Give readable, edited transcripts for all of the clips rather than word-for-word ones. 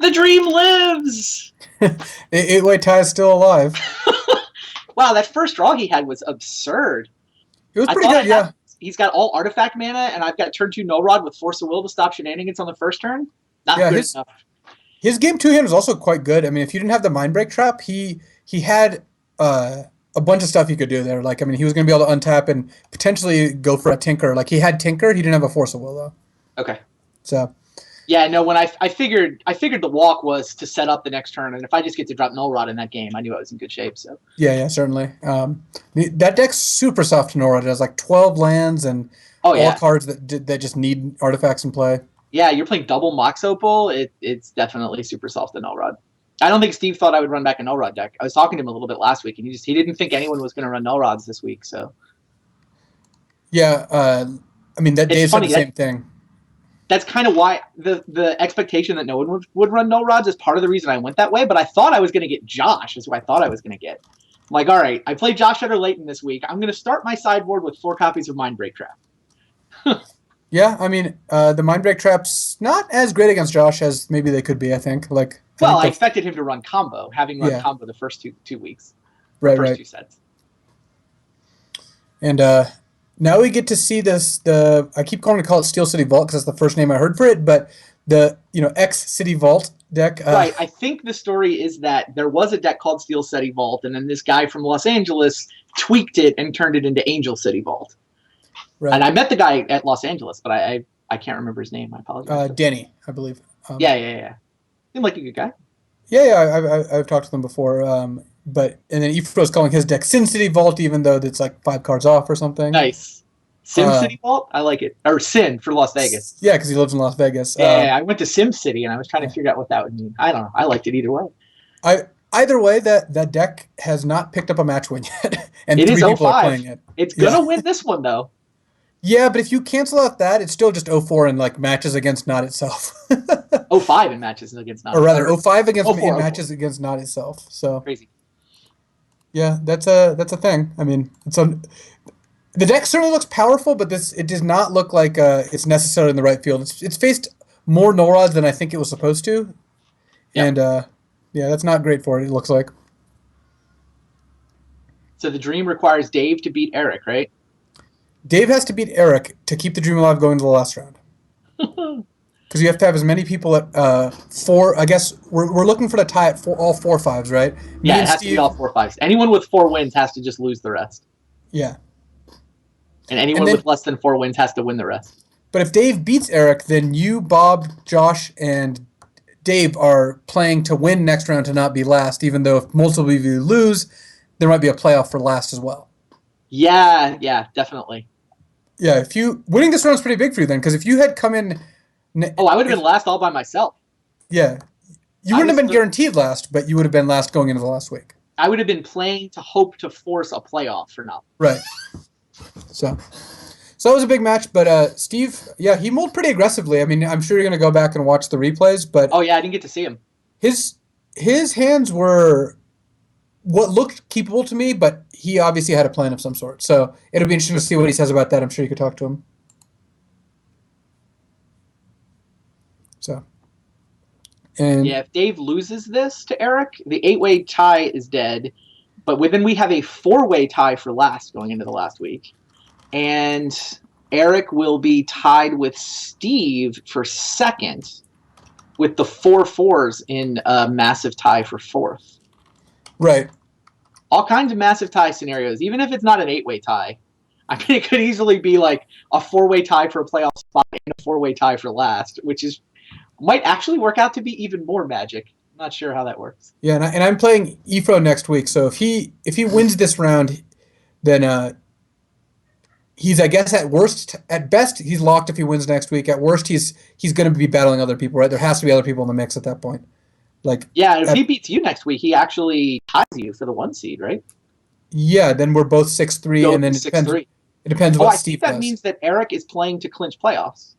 The dream lives! Eight-way tie is still alive. Wow, that first draw he had was absurd. It was pretty good, yeah. He's got all artifact mana, and I've got turn 2 No Rod with Force of Will to stop shenanigans on the first turn. Not good enough. His game 2 hand was also quite good. I mean, if you didn't have the Mindbreak Trap, he had a bunch of stuff he could do there. Like, I mean, he was going to be able to untap and potentially go for a Tinker. Like, he had Tinker, he didn't have a Force of Will, though. Okay. So... Yeah, no, when I figured the walk was to set up the next turn, and if I just get to drop Null Rod in that game, I knew I was in good shape. So yeah, certainly. That deck's super soft to Null Rod. It has like 12 lands and all cards that just need artifacts in play. Yeah, you're playing double Mox Opal. It's definitely super soft to Null Rod. I don't think Steve thought I would run back a Null Rod deck. I was talking to him a little bit last week, and he didn't think anyone was going to run Null Rods this week. So yeah, I mean Dave said the same thing. That's kind of why the expectation that no one would run Null Rods is part of the reason I went that way. But I thought I was going to get Josh, is who I thought I was going to get. I'm like, all right, I played Josh Utter Layton this week. I'm going to start my sideboard with 4 copies of Mindbreak Trap. Yeah, I mean, the Mindbreak Trap's not as great against Josh as maybe they could be, I think. I expected him to run combo, having run combo the first two weeks. Right. 2 sets. And now we get to see this. I keep calling it Steel City Vault because that's the first name I heard for it. But the X City Vault deck. Right. I think the story is that there was a deck called Steel City Vault, and then this guy from Los Angeles tweaked it and turned it into Angel City Vault. Right. And I met the guy at Los Angeles, but I can't remember his name. I apologize. Danny, I believe. Yeah. Seemed like a good guy. Yeah. I've talked to them before. And then Ifro's calling his deck Sin City Vault, even though it's like 5 cards off or something. Nice. Sim City Vault? I like it. Or Sin for Las Vegas. Yeah, because he lives in Las Vegas. Yeah, I went to Sim City, and I was trying to figure out what that would mean. I don't know. I liked it either way. Either way, that deck has not picked up a match win yet. And it 3 is people 05. are playing it. It's going to win this one, though. Yeah, but if you cancel out that, it's still just 04 in matches against not itself. 05 in matches against not. Or rather, 05 against matches against not itself. So crazy. Yeah, that's a thing. I mean, the deck certainly looks powerful, but it does not look like it's necessarily in the right field. It's faced more Null Rods than I think it was supposed to, and that's not great for it. It looks like. So the dream requires Dave to beat Eric, right? Dave has to beat Eric to keep the dream alive going to the last round. Because you have to have as many people at 4. I guess we're looking for the tie at all 4 5s, right? Yeah, it has to be all 4 5s. Anyone with 4 wins has to just lose the rest. Yeah. And anyone with less than 4 wins has to win the rest. But if Dave beats Eric, then you, Bob, Josh, and Dave are playing to win next round to not be last, even though if multiple of you lose, there might be a playoff for last as well. Yeah, definitely. Yeah, winning this round is pretty big for you then, because if you had come in... I would have been last all by myself. Yeah. You wouldn't have been guaranteed last, but you would have been last going into the last week. I would have been playing to hope to force a playoff for now. Right. So that was a big match, but Steve, he mulled pretty aggressively. I mean, I'm sure you're going to go back and watch the replays, but... Oh, yeah, I didn't get to see him. His hands were what looked keepable to me, but he obviously had a plan of some sort. So it'll be interesting to see what he says about that. I'm sure you could talk to him. So, and if Dave loses this to Eric, the 8-way tie is dead. But then we have a 4-way tie for last going into the last week. And Eric will be tied with Steve for second with the 4 4s in a massive tie for 4th. Right. All kinds of massive tie scenarios. Even if it's not an 8-way tie, I mean, it could easily be like a 4-way tie for a playoff spot and a 4-way tie for last, which might actually work out to be even more magic. I'm not sure how that works. Yeah, and I'm playing Ifro next week, so if he wins this round, then he's, I guess, at best he's locked if he wins next week. At worst, he's going to be battling other people, right? There has to be other people in the mix at that point. If he beats you next week, he actually ties you for the 1 seed, right? Yeah, then we're both 6-3, and then it depends what Steve does. I think that means that Eric is playing to clinch playoffs.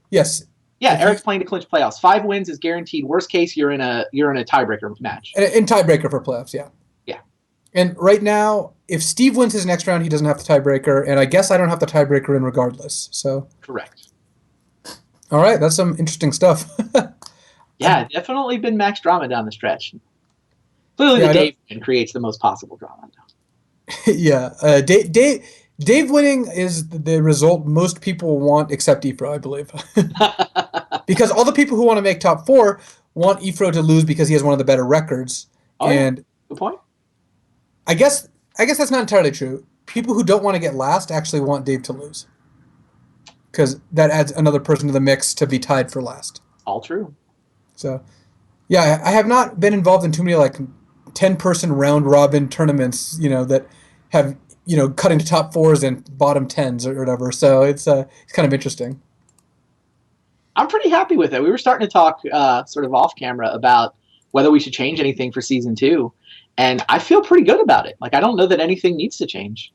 Yes. Yeah, Eric's playing to clinch playoffs. 5 wins is guaranteed. Worst case, you're in a tiebreaker match. In tiebreaker for playoffs, yeah. Yeah. And right now, if Steve wins his next round, he doesn't have the tiebreaker, and I guess I don't have the tiebreaker in regardless. So correct. All right, that's some interesting stuff. Yeah, definitely been max drama down the stretch. Clearly, Yeah, the I don't. Dave win creates the most possible drama. Yeah, Dave winning is the result most people want, except Ifro, I believe, because all the people who want to make top four want Ifro to lose because he has one of the better records, Oh yeah, and good point. I guess I guess that's not entirely true. People who don't want to get last actually want Dave to lose because that adds another person to the mix to be tied for last. All true. So yeah, I have not been involved in too many like 10-person round robin tournaments, that have cut into top fours and bottom tens or whatever. So it's kind of interesting. I'm pretty happy with it. We were starting to talk sort of off camera about whether we should change anything for season two, and I feel pretty good about it. Like I don't know that anything needs to change.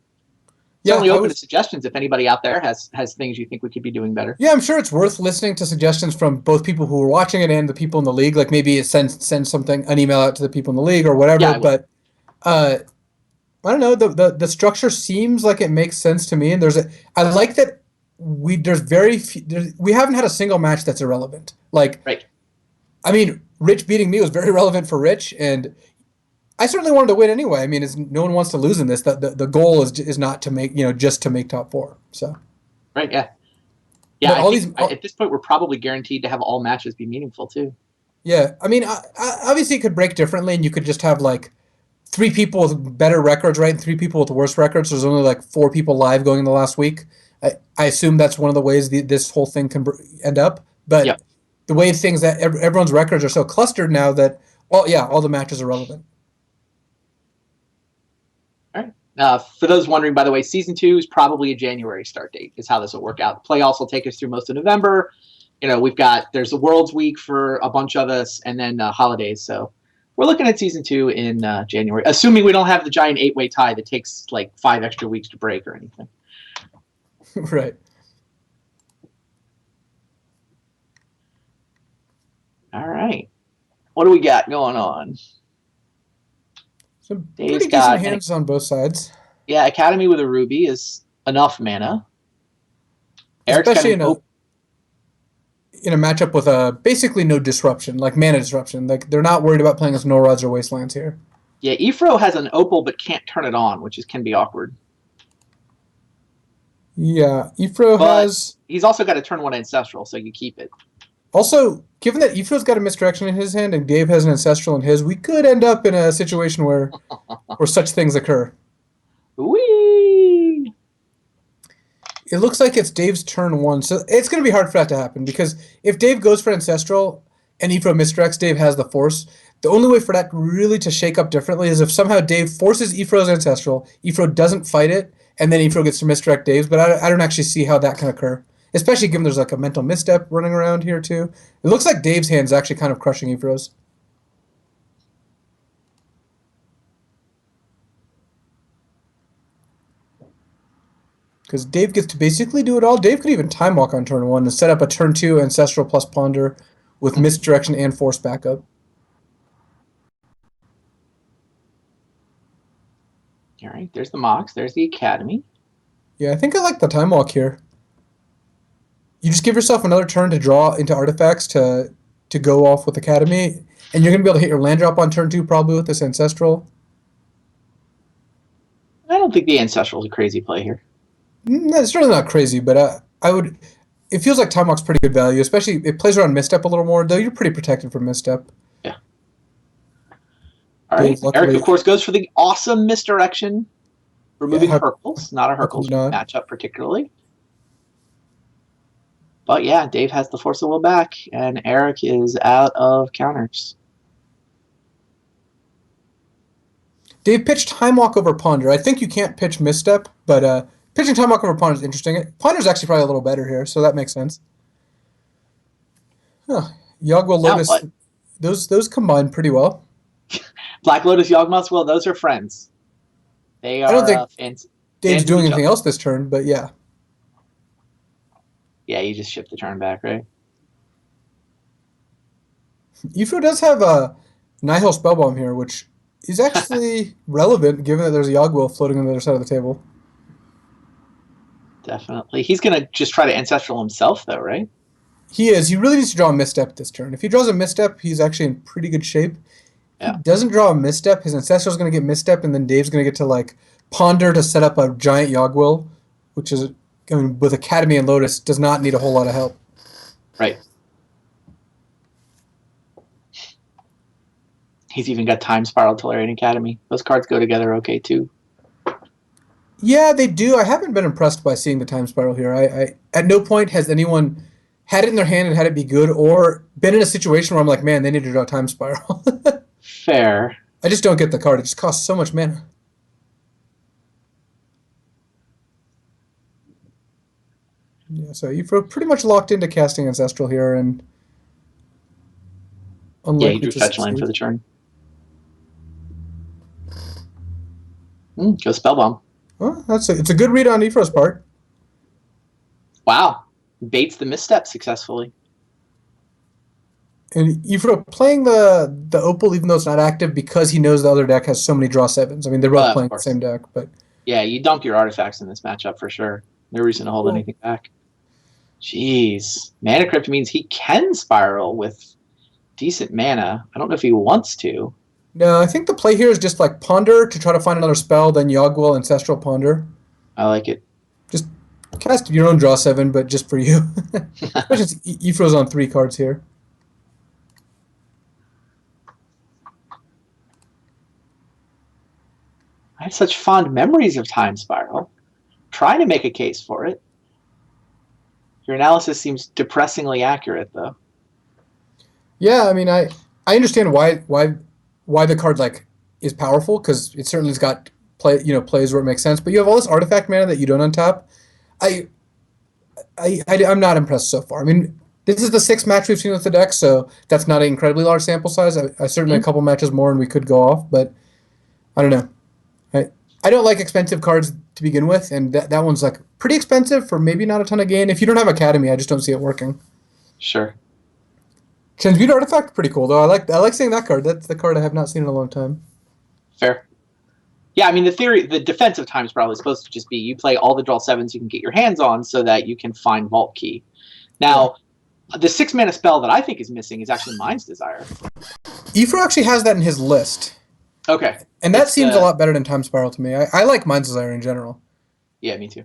Yeah, Certainly I open to was. suggestions if anybody out there has things you think we could be doing better. Yeah, I'm sure it's worth listening to suggestions from both people who are watching it and the people in the league. Like maybe send something an email out to the people in the league or Yeah, whatever. I will. But uh, I don't know. The structure seems like it makes sense to me, and I like that there's very few, we haven't had a single match that's irrelevant. Like Right. I mean, Rich beating me was very relevant for Rich, and I certainly wanted to win anyway. I mean, no one wants to lose in this. The goal is not to make just to make top four. So, Right. Yeah. Yeah. but I all think these, at this point we're probably guaranteed to have all matches be meaningful too. yeah. I mean, obviously it could break differently, and you could just have like three people with better records, right, and three people with worse records. There's only like four people live going in the last week. I assume that's one of the ways this whole thing can end up. Yep. But the way things that everyone's records are so clustered now that all the matches are relevant. All right. For those wondering, by the way, season two is probably a January start date. Is how this will work out. The playoffs will take us through most of November. There's a World's Week for a bunch of us, and then holidays. So we're looking at season two in January, assuming we don't have the giant 8-way tie that takes like 5 extra weeks to break or anything. Right. All right. What do we got going on? Some Dave's pretty decent got hands on both sides, Academy with a Ruby is enough mana. Eric's got especially an in a matchup with basically no disruption, like mana disruption. Like they're not worried about playing as Norrods or Wastelands here. Yeah, Ifro has an Opal but can't turn it on, which can be awkward. Yeah, Ifro But has he's also got a turn one Ancestral, so you keep it. also given that Ifro's got a misdirection in his hand and Dave has an Ancestral in his. We could end up in a situation where such things occur. Whee! It looks like it's Dave's turn one, so it's going to be hard for that to happen because if Dave goes for Ancestral and Ifro misdirects, Dave has the Force. The only way for that really to shake up differently is if somehow Dave forces Ifro's Ancestral, Ifro doesn't fight it, and then Ifro gets to misdirect Dave's, but I don't actually see how that can occur, especially given there's like a mental misstep running around here too. It looks like Dave's hand is actually kind of crushing Ifro's. Because Dave gets to basically do it all. Dave could even time walk on turn one and set up a turn two Ancestral plus Ponder with misdirection and Force backup. All right, there's the Mox, there's the Academy. Yeah, I think I like the time walk here. You just give yourself another turn to draw into artifacts to go off with Academy, and you're going to be able to hit your land drop on turn two probably with this Ancestral. I don't think the Ancestral is a crazy play here. It's certainly not crazy, but I would. It feels like time walk's pretty good value, especially it plays around misstep a little more. Though you're pretty protected from misstep. Yeah. All right. Dave, luckily, Eric, of course, goes for the awesome misdirection, removing yeah, Hercules. Not a how can Hercules you not? matchup particularly. But yeah, Dave has the Force of Will back, and Eric is out of counters. Dave pitched time walk over Ponder. I think you can't pitch misstep, but pitching time walk over Ponder is interesting. Ponder's actually probably a little better here, so that makes sense. Huh. Yogg-Will Now Lotus, what? those combine pretty well. Black Lotus, Yawgmoth, well, those are friends. They I don't are think fans Dave's of doing each anything other. else this turn, but yeah. Yeah, you just ship the turn back, right? Ifro does have a Nihil Spellbomb here, which is actually relevant given that there's a Yogg-Will floating on the other side of the table. Definitely. He's going to just try to Ancestral himself, though, right? He is. He really needs to draw a misstep this turn. If he draws a misstep, he's actually in pretty good shape. If he Yeah. doesn't draw a misstep, his Ancestral's going to get misstep, and then Dave's going to get to like ponder to set up a giant Yogwill, which is, I mean, with Academy and Lotus, does not need a whole lot of help. Right. He's even got Time Spiral, Tolarian Academy. Those cards go together okay too. Yeah, they do. I haven't been impressed by seeing the Time Spiral here. I at no point has anyone had it in their hand and had it be good, or been in a situation where I'm like, man, they need to draw Time Spiral. Fair. I just don't get the card. It just costs so much mana. Yeah, so you're pretty much locked into casting Ancestral here, and Yeah, he unlikely drew to fetch land succeed. for the turn. Go Spellbomb. Well, it's a good read on Ephra's part. Wow. Baits the misstep successfully. And Ephra playing the Opal, even though it's not active, because he knows the other deck has so many draw sevens. I mean, they're both Of playing the course. same deck, but Yeah, you dump your artifacts in this matchup for sure. No reason to hold Cool. anything back. Jeez. Mana Crypt means he can spiral with decent mana. I don't know if he wants to. no, I think the play here is just like Ponder to try to find another spell, then Yogwill, Ancestral Ponder. I like it. Just cast your own draw seven, but just for you. Especially since Ephra's on 3 cards here. I have such fond memories of Time Spiral. Trying to make a case for it. Your analysis seems depressingly accurate, though. Yeah, I mean, I understand why the card like is powerful, because it certainly's got plays where it makes sense. But you have all this artifact mana that you don't untap. I'm not impressed so far. I mean, this is the 6th match we've seen with the deck, so that's not an incredibly large sample size. I certainly a couple matches more and we could go off, but I don't know. I don't like expensive cards to begin with, and that one's like pretty expensive for maybe not a ton of gain. If you don't have Academy, I just don't see it working. Sure. Transmute Artifact, pretty cool though. I like seeing that card. That's the card I have not seen in a long time. Fair. Yeah, I mean, the defensive Time Spiral is supposed to just be you play all the draw sevens you can get your hands on so that you can find Vault Key. Now, the 6 mana spell that I think is missing is actually Mind's Desire. Ephra actually has that in his list. Okay. And that seems a lot better than Time Spiral to me. I like Mind's Desire in general. Yeah, me too.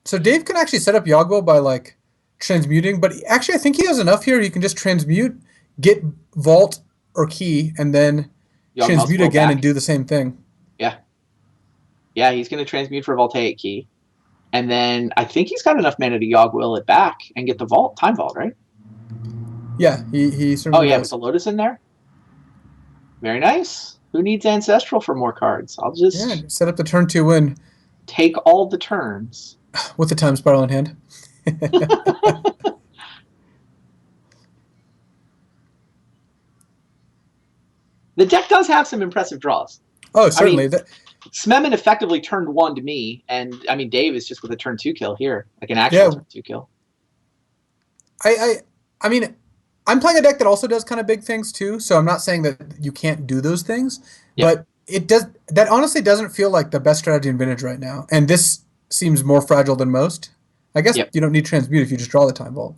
So Dave can actually set up Yogwill by like transmuting, but actually I think he has enough here. You can just transmute, get Vault or Key, and then transmute again back and do the same thing. Yeah. Yeah, he's going to transmute for Voltaic Key. And then I think he's got enough mana to Yogwill it back and get the Vault, Time Vault, right? Yeah, he certainly does. With the Lotus in there? Very nice. Who needs Ancestral for more cards? I'll just set up the turn 2 win. Take all the turns. With the Time Spiral in hand. The deck does have some impressive draws. Oh, certainly. Smemen effectively turned 1 to me, and I mean Dave is just with a turn 2 kill here, like an actual turn 2 kill. I mean, I'm playing a deck that also does kind of big things too, so I'm not saying that you can't do those things, but it does. That honestly doesn't feel like the best strategy in Vintage right now, and this seems more fragile than most. I guess you don't need Transmute if you just draw the Time Vault.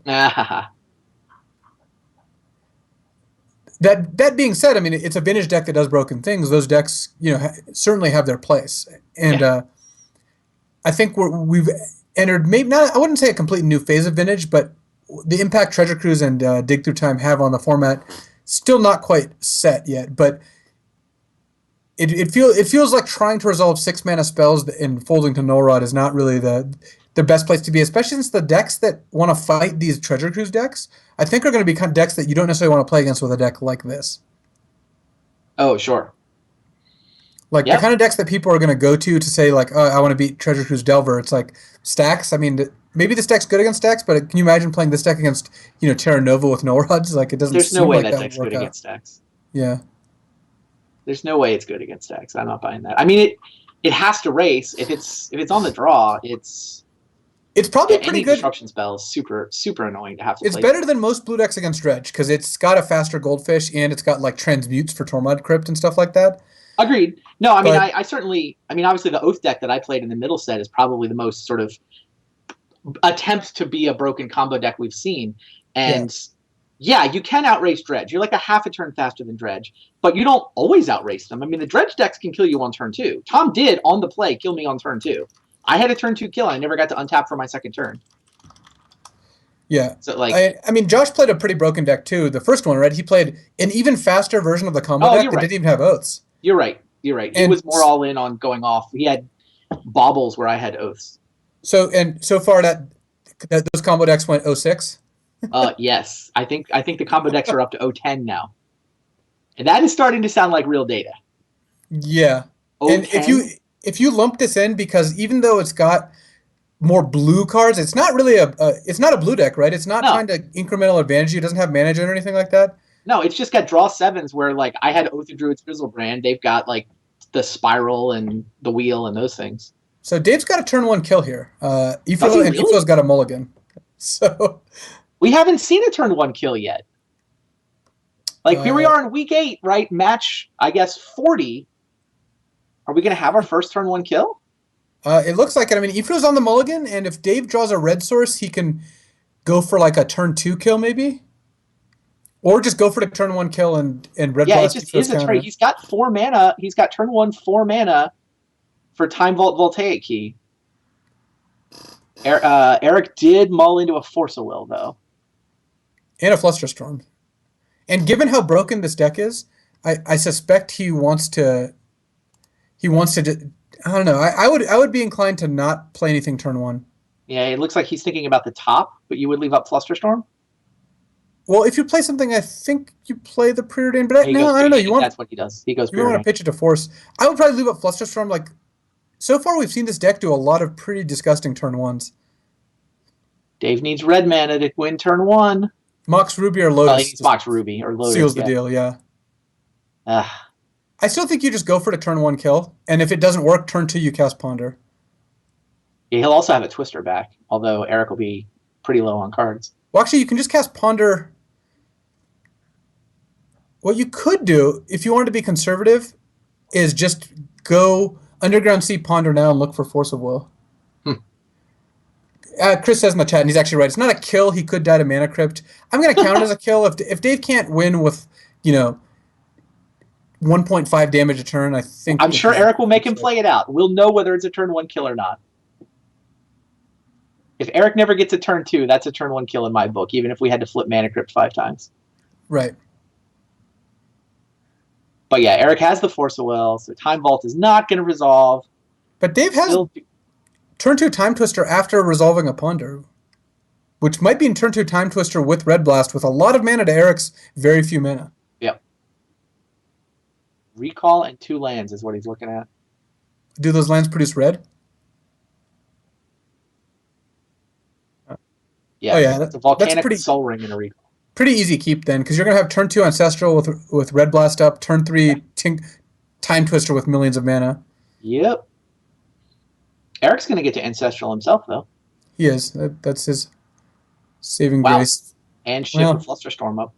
That being said, I mean, it's a Vintage deck that does broken things. Those decks, certainly have their place, and I think we've entered maybe not. I wouldn't say a completely new phase of Vintage, but the impact Treasure Cruise and Dig Through Time have on the format still not quite set yet, but it feels like trying to resolve 6 mana spells and folding to Null Rod is not really the best place to be, especially since the decks that want to fight these Treasure Cruise decks, I think are going to be decks that you don't necessarily want to play against with a deck like this. Oh, sure. Like the kind of decks that people are going to go to say like, oh, I want to beat Treasure Cruise Delver. It's like Stacks. I mean, maybe this deck's good against Stacks, but can you imagine playing this deck against Terra Nova with Null Rods? Like it doesn't. There's no way like that deck's good against Stacks. Yeah. There's no way it's good against Stacks. I'm not buying that. I mean, it has to race. If it's on the draw, it's probably pretty good. Disruption spell is super annoying to have to play. It's better than most blue decks against Dredge because it's got a faster Goldfish and it's got like transmutes for Tormod Crypt and stuff like that. Agreed. No, I mean, I certainly, obviously the Oath deck that I played in the middle set is probably the most sort of attempts to be a broken combo deck we've seen. Yeah. And yeah, you can outrace Dredge. You're like a half a turn faster than Dredge, but you don't always outrace them. I mean, the Dredge decks can kill you on turn 2. Tom did, on the play, kill me on turn 2. I had a turn 2 kill, and I never got to untap for my second turn. Yeah. So, like... I mean, Josh played a pretty broken deck, too. The first one, right? He played an even faster version of the combo Oh, deck you're that right. didn't even have oaths. You're right. You're right. He And was more all in on going off. He had baubles where I had oaths. So far that those combo decks went 06. Yes. I think the combo decks are up to 010 now. And that is starting to sound like real data. Yeah. And 010? if you lump this in, because even though it's got more blue cards, it's not really it's not a blue deck, right? It's not No. trying to incremental advantage you. It doesn't have mana gen or anything like that. No, it's just got draw 7s where, like, I had Oath of Druid's Fizzlebrand. They've got, like, the spiral and the wheel and those things. So Dave's got a turn 1 kill here. Does he really? Ifro's got a mulligan. So we haven't seen a turn 1 kill yet. Like, here we are in week 8, right? Match, I guess, 40. Are we going to have our first turn 1 kill? It looks like it. I mean, Ifro's on the mulligan, and if Dave draws a red source, he can go for like a turn 2 kill maybe. Or just go for the turn 1 kill and red blast. Yeah, it just is a turn. He's got 4 mana. He's got turn 1 4 mana for Time Vault Voltaic Key. Eric did mull into a Force of Will, though. And a Flusterstorm. And given how broken this deck is, I suspect he wants to. I don't know. I would be inclined to not play anything turn 1. Yeah, it looks like he's thinking about the top, but you would leave up Flusterstorm? Well, if you play something, I think you play the Preordain, but I don't know. That's what he does. He goes Preordain. You want to pitch it to Force. I would probably leave up Flusterstorm. Like, so far we've seen this deck do a lot of pretty disgusting turn 1s. Dave needs red mana to win turn 1. Mox Ruby or Lotus. He needs Mox Ruby or Lotus. Seals the deal, yeah. I still think you just go for the turn 1 kill, and if it doesn't work, turn 2 you cast Ponder. Yeah, he'll also have a Twister back, although Eric will be pretty low on cards. Well, actually, you can just cast Ponder. What you could do, if you wanted to be conservative, is just go Underground Sea, Ponder now, and look for Force of Will. Chris says in the chat, and he's actually right. It's not a kill. He could die to Mana Crypt. I'm going to count it as a kill. If Dave can't win with, 1.5 damage a turn, I think... I'm sure Eric will make him play it out. We'll know whether it's a turn 1 kill or not. If Eric never gets a turn 2, that's a turn 1 kill in my book, even if we had to flip Mana Crypt 5 times. Right. But yeah, Eric has the Force of Will, so Time Vault is not going to resolve. But Dave has turn 2 Time Twister after resolving a Ponder, which might be in turn 2 Time Twister with Red Blast, with a lot of mana to Eric's very few mana. Yep. Recall and 2 lands is what he's looking at. Do those lands produce red? Yeah, that's a Volcanic Soul Ring and a Recall. Pretty easy keep then, because you're going to have turn 2 Ancestral with Red Blast up, turn 3 Time Twister with millions of mana. Yep. Eric's going to get to Ancestral himself, though. He is. That's his saving grace. And shift Flusterstorm up.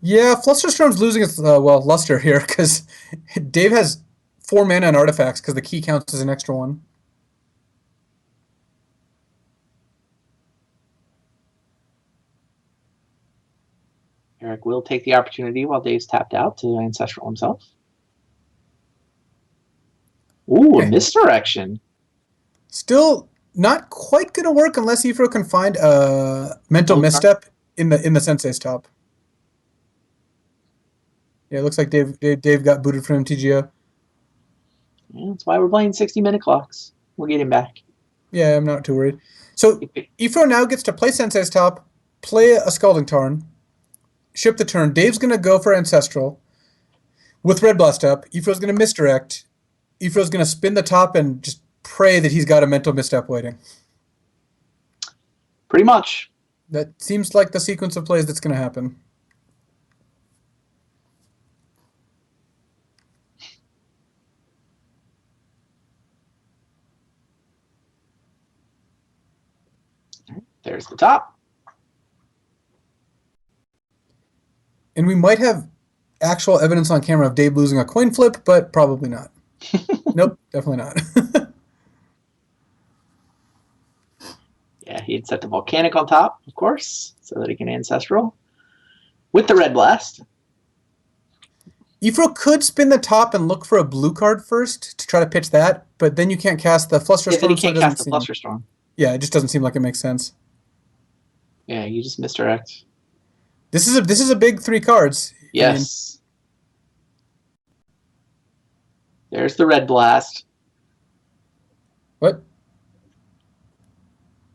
Yeah, Flusterstorm's losing its, luster here, because Dave has 4 mana and artifacts, because the key counts as an extra 1. Eric will take the opportunity while Dave's tapped out to Ancestral himself. Ooh, a misdirection. Still not quite going to work unless Ifro can find a mental misstep in the Sensei's top. Yeah, it looks like Dave got booted from MTGO. Yeah, that's why we're playing 60-minute clocks. We'll get him back. Yeah, I'm not too worried. So Ifro now gets to play Sensei's top, play a Scalding Tarn, ship the turn. Dave's going to go for Ancestral with Red Blast up. Ifro's going to misdirect. Ifro's going to spin the top and just pray that he's got a mental misstep waiting. Pretty much. That seems like the sequence of plays that's going to happen. There's the top. And we might have actual evidence on camera of Dave losing a coin flip, but probably not. Nope, definitely not. Yeah, he'd set the volcanic on top, of course, so that he can ancestral with the red blast. Ifro could spin the top and look for a blue card first to try to pitch that, but then you can't cast the Fluster Yeah, then he Storm, so it can't doesn't cast the seem. Flusterstorm. Yeah, it just doesn't seem like it makes sense. Yeah, you just misdirect. This is a big 3 cards. Yes. There's the red blast. What?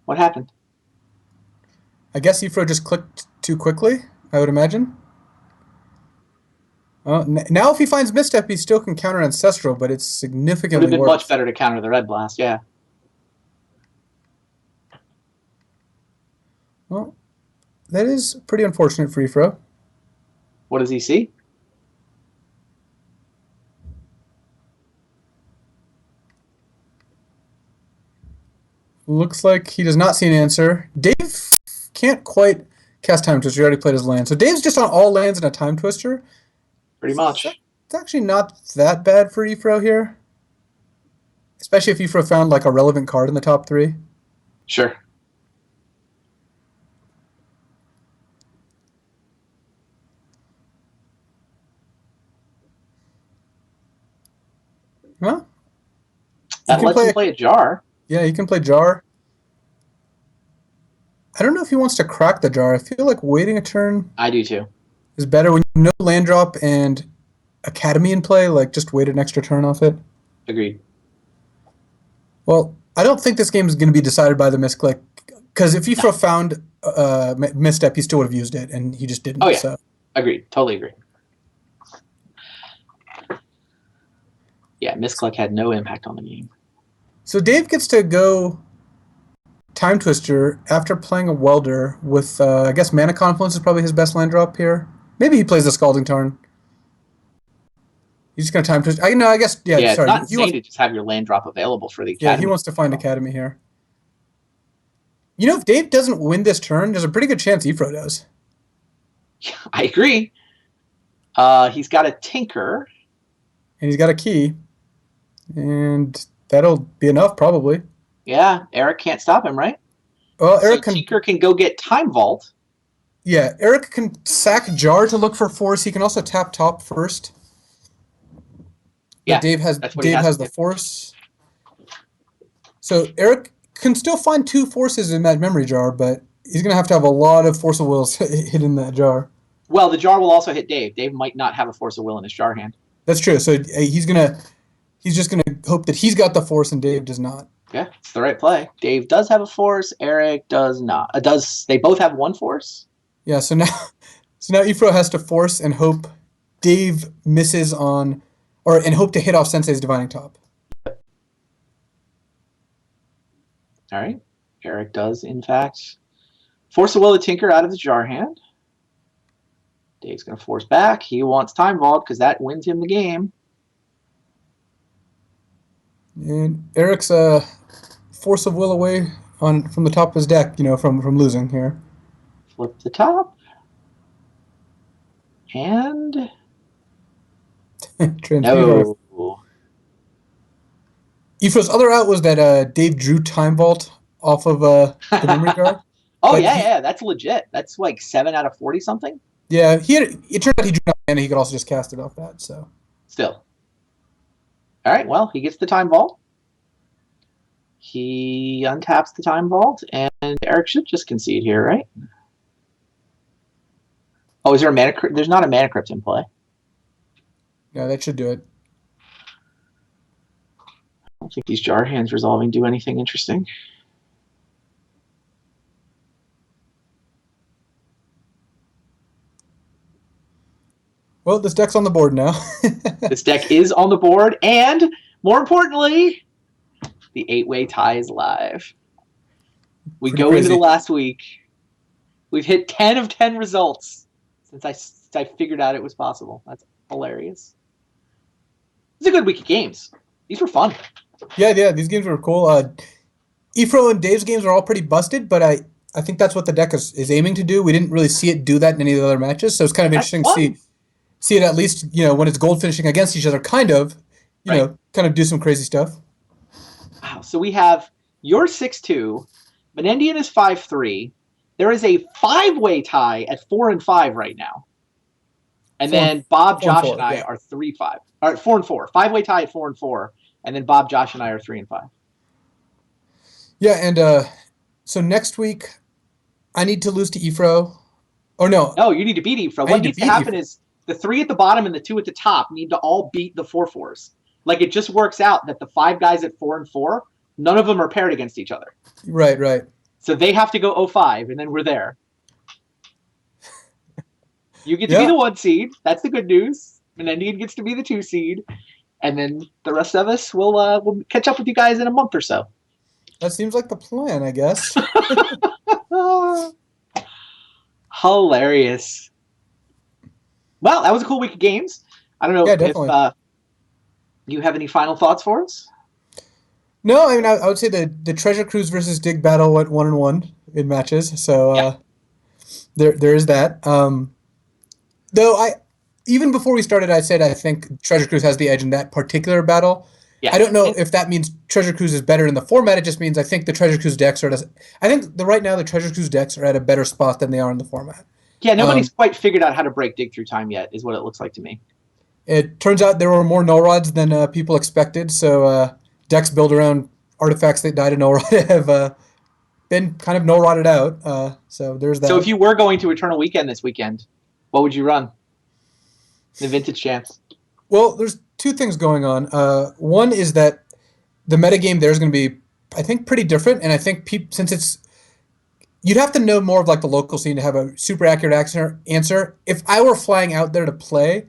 What happened? I guess Ifro just clicked too quickly, I would imagine. Now if he finds Misstep, he still can counter Ancestral, but it's Would significantly have been worse. much better to counter the red blast, yeah. Well, that is pretty unfortunate for Ifro. What does he see? Looks like he does not see an answer. Dave can't quite cast Time Twister. He already played his land. So Dave's just on all lands in a Time Twister. Pretty much. It's actually not that bad for Ifro here. Especially if Ifro found like a relevant card in the top 3. Sure. Huh? That lets him play a jar. Yeah, he can play Jar. I don't know if he wants to crack the Jar. I feel like waiting a turn I do too. is better when you know land drop and Academy in play. Like, just wait an extra turn off it. Agreed. Well, I don't think this game is going to be decided by the misclick. Because if Ifro found misstep, he still would have used it, and he just didn't. Oh, yeah. So. Agreed. Totally agree. Yeah, misclick had no impact on the game. So Dave gets to go Time Twister after playing a Welder with, I guess, Mana Confluence is probably his best land drop here. Maybe he plays the Scalding Tarn. He's just going to Time Twist. I guess, yeah, Yeah, sorry. it's not insane to just have your land drop available for the Academy. Yeah, he wants to find Academy here. You know, if Dave doesn't win this turn, there's a pretty good chance Ifro does. I agree. He's got a Tinker. And he's got a key. And that'll be enough, probably. Yeah, Eric can't stop him, right? Well, So Eric Tinker can go get Time Vault. Yeah, Eric can sack Jar to look for force. He can also tap top first. But Yeah, Dave has the do. force. So Eric can still find 2 forces in that memory jar, but he's going to have a lot of Force of Wills hidden in that jar. Well, the jar will also hit Dave. Dave might not have a Force of Will in his jar hand. That's true. So he's just gonna hope that he's got the force and Dave does not. Yeah, it's the right play. Dave does have a force. Eric does not. They both have 1 force? Yeah. So now Ifro has to force and hope Dave misses on, and hope to hit off Sensei's Divining Top. All right. Eric does, in fact, force a Will of Tinker out of the jar hand. Dave's going to force back. He wants Time Vault because that wins him the game. And Eric's Force of Will away from the top of his deck, from losing here. Flip the top. And no. Ifro's other out was that Dave drew Time Vault off of the memory card. Oh, yeah, that's legit. That's like 7 out of 40 something. Yeah, it turned out he drew enough and he could also just cast it off that. So still. All right, well, he gets the Time Vault. He untaps the Time Vault, and Eric should just concede here, right? Oh, is there a Mana Crypt? There's not a Mana Crypt in play. Yeah, that should do it. I don't think these jar hands resolving do anything interesting. Well, this deck's on the board now. This deck is on the board, and more importantly, the 8-way tie is live. We go into the last week. We've hit 10 of 10 results since I figured out it was possible. That's hilarious. It's a good week of games. These were fun. Yeah, these games were cool. Ifro and Dave's games are all pretty busted, but I think that's what the deck is aiming to do. We didn't really see it do that in any of the other matches, so it's kind of interesting to see it at least, when it's gold finishing against each other, kind of do some crazy stuff. Wow. So we have your 6-2 Menendian is 5-3. There is a 5-way tie at 4-5 right now. And Four, then Bob, four and Josh, and four. I Yeah. are 3-5. All right, 4-4. 5-way tie at 4-4. And then Bob, Josh, and I are 3-5. Yeah, and so next week I need to lose to Efro. Oh no, No, you need to beat Efro. I What need to needs to beat happen Efro. is the 3 at the bottom and the 2 at the top need to all beat the 4-4s. Like it just works out that the 5 guys at 4-4, none of them are paired against each other. Right, right. So they have to go 0-5, and then we're there. You get to be Yeah, the 1 seed. That's the good news. Menendian gets to be the 2 seed. And then the rest of us will catch up with you guys in a month or so. that seems like the plan, I guess. Hilarious. Well, that was a cool week of games. I don't know Yeah, if definitely. you have any final thoughts for us. No, I mean I would say the Treasure Cruise versus Dig battle went 1-1 in matches, so Yeah, there is that. Though I even before we started, I said I think Treasure Cruise has the edge in that particular battle. yeah, I don't know and if that means Treasure Cruise is better in the format. It just means I think the Treasure Cruise decks are. I think right now the Treasure Cruise decks are at a better spot than they are in the format. yeah. Nobody's Um, quite figured out how to break dig through time yet, is what it looks like to me. it turns out there were more null rods than people expected, so decks built around artifacts that died of null rod have been kind of null rotted out. So there's So if that. you were going to Eternal Weekend this weekend, what would you run? The Vintage Champs. Well, there's two things going on. One is that the metagame there is going to be, I think, pretty different, and I think since it's you'd have to know more of like the local scene to have a super accurate answer. If I were flying out there to play,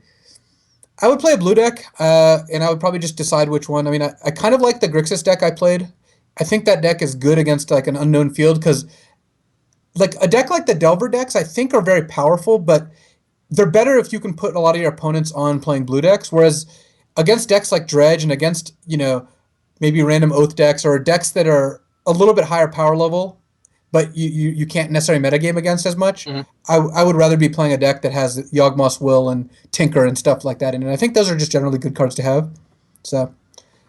I would play a blue deck, and I would probably just decide which one. I mean, I kind of like the Grixis deck I played. I think that deck is good against like an unknown field because like a deck like the Delver decks, I think are very powerful, but they're better if you can put a lot of your opponents on playing blue decks. Whereas against decks like Dredge and against maybe random Oath decks or decks that are a little bit higher power level, but you can't necessarily metagame against as much. Mm-hmm. I would rather be playing a deck that has Yawgmoth's Will and Tinker and stuff like that in it. I think those are just generally good cards to have. So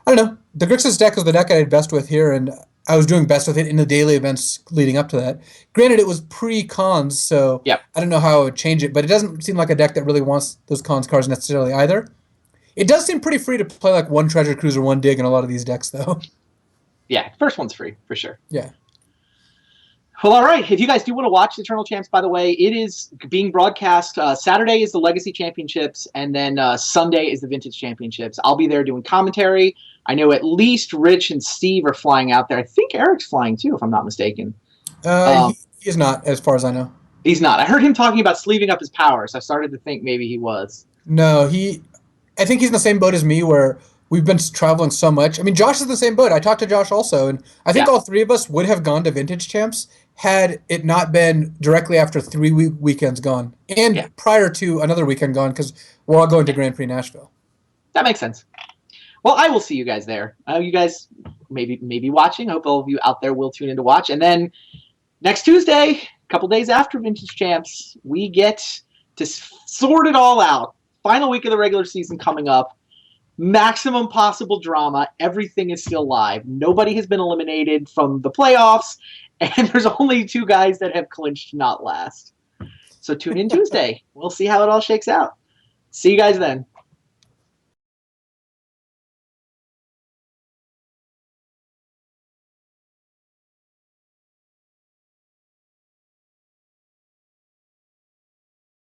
I don't know. The Grixis deck was the deck I did best with here, and I was doing best with it in the daily events leading up to that. Granted, it was pre-cons, so Yep. I don't know how I would change it, but it doesn't seem like a deck that really wants those cons cards necessarily either. It does seem pretty free to play like one Treasure Cruise or one Dig in a lot of these decks, though. Yeah, first one's free for sure. Yeah. Well, all right. If you guys do want to watch the Eternal Champs, by the way, it is being broadcast. Saturday is the Legacy Championships, and then Sunday is the Vintage Championships. I'll be there doing commentary. I know at least Rich and Steve are flying out there. I think Eric's flying too, if I'm not mistaken. He is not, as far as I know. He's not. I heard him talking about sleeving up his powers. I started to think maybe he was. No, I think he's in the same boat as me where we've been traveling so much. I mean, Josh is in the same boat. I talked to Josh also, and I think Yeah. all three of us would have gone to Vintage Champs had it not been directly after 3 weekends gone Yeah. and prior to another weekend gone because we're all going to Grand Prix Nashville. That makes sense. Well, I will see you guys there. You guys maybe watching. I hope all of you out there will tune in to watch. And then next Tuesday, a couple days after Vintage Champs, we get to sort it all out. Final week of the regular season coming up. Maximum possible drama. Everything is still live. Nobody has been eliminated from the playoffs, and there's only 2 guys that have clinched not last. So tune in Tuesday. We'll see how it all shakes out. See you guys then.